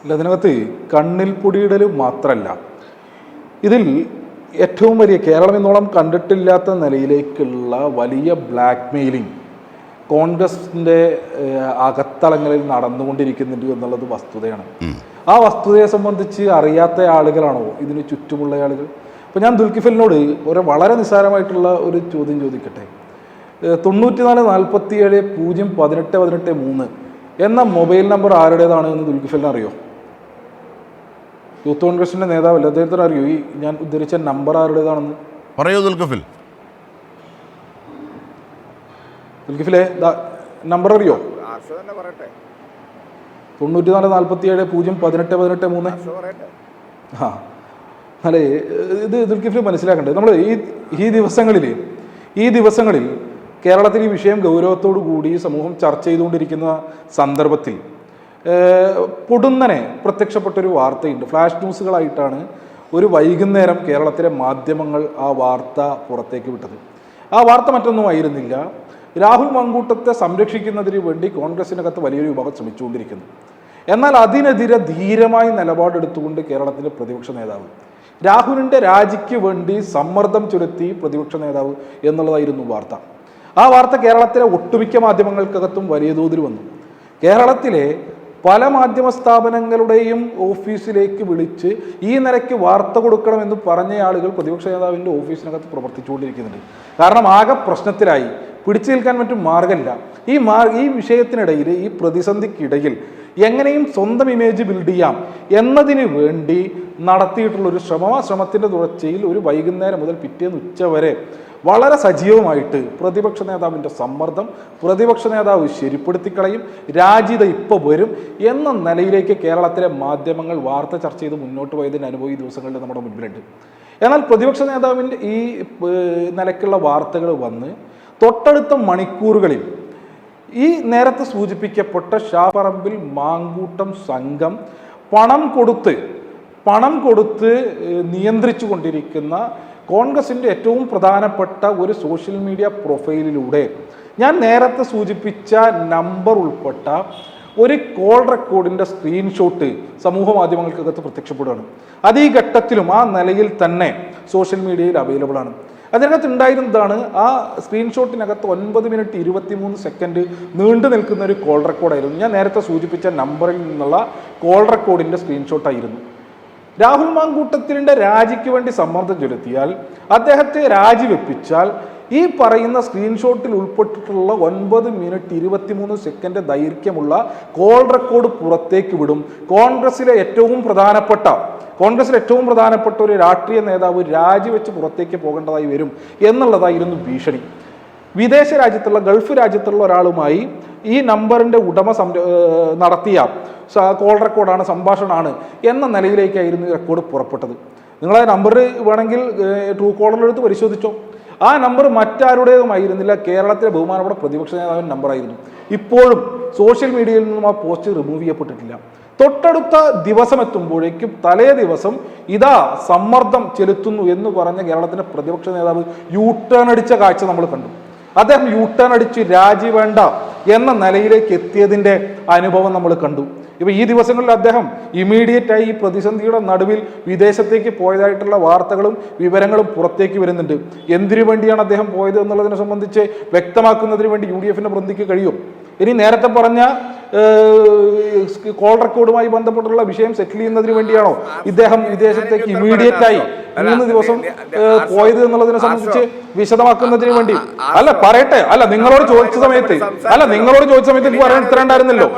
ഇതിനകത്ത് കണ്ണിൽ പൊടിയിടൽ മാത്രമല്ല, ഇതിൽ ഏറ്റവും വലിയ കേരളം എന്നോളം കണ്ടിട്ടില്ലാത്ത നിലയിലേക്കുള്ള വലിയ ബ്ലാക്ക് മെയിലിംഗ് കോൺഗ്രസിൻ്റെ അകത്തളങ്ങളിൽ നടന്നുകൊണ്ടിരിക്കുന്നുണ്ട് എന്നുള്ളത് വസ്തുതയാണ്. ആ വസ്തുതയെ സംബന്ധിച്ച് അറിയാത്ത ആളുകളാണോ ഇതിന് ചുറ്റുമുള്ള ആളുകൾ? അപ്പോൾ ഞാൻ ദുൽഖിഫലിനോട് ഒരു വളരെ നിസ്സാരമായിട്ടുള്ള ഒരു ചോദ്യം ചോദിക്കട്ടെ. 9447 എന്ന മൊബൈൽ നമ്പർ ആരുടേതാണ് എന്ന് ദുൽഖിഫലിന് അറിയോ? യൂത്ത് കോൺഗ്രസിന്റെ നേതാവല്ല, അദ്ദേഹത്തിന് അറിയോ ഈ ഞാൻ ഉദ്ധരിച്ച നമ്പർ ആരുടേതാണെന്ന്? പറയൂ ദുൽഖിഫിൽ. ദുൽഖിഫിലെ നമ്പർ അറിയോ? 9447 ആ അല്ലേ, ഇത് ദുൽഖിഫിൽ മനസ്സിലാക്കണ്ടേ? നമ്മൾ ഈ ദിവസങ്ങളിൽ കേരളത്തിൽ ഈ വിഷയം ഗൗരവത്തോടു കൂടി സമൂഹം ചർച്ച ചെയ്തുകൊണ്ടിരിക്കുന്ന സന്ദർഭത്തിൽ പൊടുന്നനെ പ്രത്യക്ഷപ്പെട്ടൊരു വാർത്തയുണ്ട്. ഫ്ലാഷ് ന്യൂസുകളായിട്ടാണ് ഒരു വൈകുന്നേരം കേരളത്തിലെ മാധ്യമങ്ങൾ ആ വാർത്ത പുറത്തേക്ക് വിട്ടത്. ആ വാർത്ത മറ്റൊന്നും ആയിരുന്നില്ല, രാഹുൽ മാങ്കൂട്ടത്തെ സംരക്ഷിക്കുന്നതിന് വേണ്ടി കോൺഗ്രസിനകത്ത് വലിയൊരു വിഭാഗം ശ്രമിച്ചുകൊണ്ടിരിക്കുന്നു. എന്നാൽ അതിനെതിരെ ധീരമായി നിലപാടെടുത്തുകൊണ്ട് കേരളത്തിലെ പ്രതിപക്ഷ നേതാവ് രാഹുലിൻ്റെ രാജിക്ക് വേണ്ടി സമ്മർദ്ദം ചെലുത്തി പ്രതിപക്ഷ നേതാവ് എന്നുള്ളതായിരുന്നു വാർത്ത. ആ വാർത്ത കേരളത്തിലെ ഒട്ടുമിക്ക മാധ്യമങ്ങൾക്കകത്തും വലിയ തോതിൽ വന്നു. കേരളത്തിലെ പല മാധ്യമ സ്ഥാപനങ്ങളുടെയും ഓഫീസിലേക്ക് വിളിച്ച് ഈ നിലയ്ക്ക് വാർത്ത കൊടുക്കണമെന്ന് പറഞ്ഞ ആളുകൾ പ്രതിപക്ഷ നേതാവിൻ്റെ ഓഫീസിനകത്ത് പ്രവർത്തിച്ചുകൊണ്ടിരിക്കുന്നുണ്ട്. കാരണം ആകെ പ്രശ്നത്തിലായി, പിടിച്ചു നിൽക്കാൻ മറ്റും മാർഗമില്ല. ഈ വിഷയത്തിനിടയിൽ, ഈ പ്രതിസന്ധിക്കിടയിൽ എങ്ങനെയും സ്വന്തം ഇമേജ് ബിൽഡ് ചെയ്യാം എന്നതിന് വേണ്ടി നടത്തിയിട്ടുള്ളൊരു ശ്രമത്തിൻ്റെ തുടർച്ചയിൽ ഒരു വൈകുന്നേരം മുതൽ പിറ്റേന്ന് ഉച്ച വരെ വളരെ സജീവമായിട്ട് പ്രതിപക്ഷ നേതാവിൻ്റെ സമ്മർദ്ദം, പ്രതിപക്ഷ നേതാവ് ശരിപ്പെടുത്തിക്കളയും, രാജിത ഇപ്പോൾ വരും എന്ന നിലയിലേക്ക് കേരളത്തിലെ മാധ്യമങ്ങൾ വാർത്ത ചർച്ച ചെയ്ത് മുന്നോട്ട് പോയതിൻ്റെ അനുഭവം ഈ ദിവസങ്ങളിൽ നമ്മുടെ മുൻപിലുണ്ട്. എന്നാൽ പ്രതിപക്ഷ നേതാവിൻ്റെ ഈ നിലയ്ക്കുള്ള വാർത്തകൾ വന്ന് തൊട്ടടുത്ത മണിക്കൂറുകളിൽ ഈ നേരത്തെ സൂചിപ്പിക്കപ്പെട്ട ഷാപ്പറമ്പിൽ മാങ്കൂട്ടം സംഘം പണം കൊടുത്ത് നിയന്ത്രിച്ചു കൊണ്ടിരിക്കുന്ന കോൺഗ്രസിൻ്റെ ഏറ്റവും പ്രധാനപ്പെട്ട ഒരു സോഷ്യൽ മീഡിയ പ്രൊഫൈലിലൂടെ ഞാൻ നേരത്തെ സൂചിപ്പിച്ച നമ്പർ ഉൾപ്പെട്ട ഒരു കോൾ റെക്കോർഡിൻ്റെ സ്ക്രീൻഷോട്ട് സമൂഹ മാധ്യമങ്ങൾക്കകത്ത് പ്രത്യക്ഷപ്പെടുകയാണ്. അത് ഈ ഘട്ടത്തിലും ആ നിലയിൽ തന്നെ സോഷ്യൽ മീഡിയയിൽ അവൈലബിൾ ആണ്. അതിനകത്ത് ഉണ്ടായിരുന്നതാണ്, ആ സ്ക്രീൻഷോട്ടിനകത്ത് 9:23 നീണ്ടു നിൽക്കുന്ന ഒരു കോൾ റെക്കോർഡായിരുന്നു. ഞാൻ നേരത്തെ സൂചിപ്പിച്ച നമ്പറിൽ നിന്നുള്ള കോൾ റെക്കോർഡിൻ്റെ സ്ക്രീൻഷോട്ടായിരുന്നു. രാഹുൽ മാങ്കൂട്ടത്തിൻ്റെ രാജിക്ക് വേണ്ടി സമ്മർദ്ദം ചെലുത്തിയാൽ, അദ്ദേഹത്തെ രാജിവെപ്പിച്ചാൽ ഈ പറയുന്ന സ്ക്രീൻഷോട്ടിൽ ഉൾപ്പെട്ടിട്ടുള്ള 9:23 ദൈർഘ്യമുള്ള കോൾ റെക്കോർഡ് പുറത്തേക്ക് വിടും. കോൺഗ്രസിലെ ഏറ്റവും പ്രധാനപ്പെട്ട ഒരു രാഷ്ട്രീയ നേതാവ് രാജിവെച്ച് പുറത്തേക്ക് പോകേണ്ടതായി വരും എന്നുള്ളതായിരുന്നു ഭീഷണി. വിദേശ രാജ്യത്തുള്ള, ഗൾഫ് രാജ്യത്തുള്ള ഒരാളുമായി ഈ നമ്പറിൻ്റെ ഉടമ നടത്തിയ കോൾ റെക്കോർഡാണ്, സംഭാഷണമാണ് എന്ന നിലയിലേക്കായിരുന്നു ഈ റെക്കോർഡ് പുറപ്പെട്ടത്. നിങ്ങളെ നമ്പർ വേണമെങ്കിൽ ട്രൂ കോളറിലെടുത്ത് പരിശോധിച്ചോ. ആ നമ്പർ മറ്റാരുടേതുമായിരുന്നില്ല, കേരളത്തിലെ ബഹുമാനപ്പെട്ട പ്രതിപക്ഷ നേതാവിൻ്റെ നമ്പറായിരുന്നു. ഇപ്പോഴും സോഷ്യൽ മീഡിയയിൽ നിന്നും ആ പോസ്റ്റ് റിമൂവ് ചെയ്യപ്പെട്ടിട്ടില്ല. തൊട്ടടുത്ത ദിവസം എത്തുമ്പോഴേക്കും തലേ ദിവസം ഇതാ സമ്മർദ്ദം ചെലുത്തുന്നു എന്ന് പറഞ്ഞ കേരളത്തിൻ്റെ പ്രതിപക്ഷ നേതാവ് യൂട്ടേൺ അടിച്ച കാഴ്ച നമ്മൾ കണ്ടു. അദ്ദേഹം യൂട്ടേൺ അടിച്ച് രാജി വേണ്ട എന്ന നിലയിലേക്ക് എത്തിയതിൻ്റെ അനുഭവം നമ്മൾ കണ്ടു. ഇപ്പം ഈ ദിവസങ്ങളിൽ അദ്ദേഹം ഇമീഡിയറ്റായി ഈ പ്രതിസന്ധിയുടെ നടുവിൽ വിദേശത്തേക്ക് പോയതായിട്ടുള്ള വാർത്തകളും വിവരങ്ങളും പുറത്തേക്ക് വരുന്നുണ്ട്. എന്തിനു വേണ്ടിയാണ് അദ്ദേഹം പോയത് എന്നുള്ളതിനെ സംബന്ധിച്ച് വ്യക്തമാക്കുന്നതിന് വേണ്ടി UDF-ന്റെ പ്രതിക്ക് കഴിയും. ഇനി നേരത്തെ പറഞ്ഞ കോൾ റെക്കോർഡുമായി ബന്ധപ്പെട്ടുള്ള വിഷയം സെറ്റിൽ ചെയ്യുന്നതിന് വേണ്ടിയാണോ ഇദ്ദേഹം വിദേശത്തേക്ക് ഇമീഡിയറ്റായി 3 ദിവസം പോയത് എന്നുള്ളതിനെ സംബന്ധിച്ച് വിശദമാക്കുന്നതിന് വേണ്ടി? അല്ല പറയട്ടെ, നിങ്ങളോട് ചോദിച്ച സമയത്ത് എനിക്ക് പറയാൻ ഇത്ര ഉണ്ടായിരുന്നല്ലോ.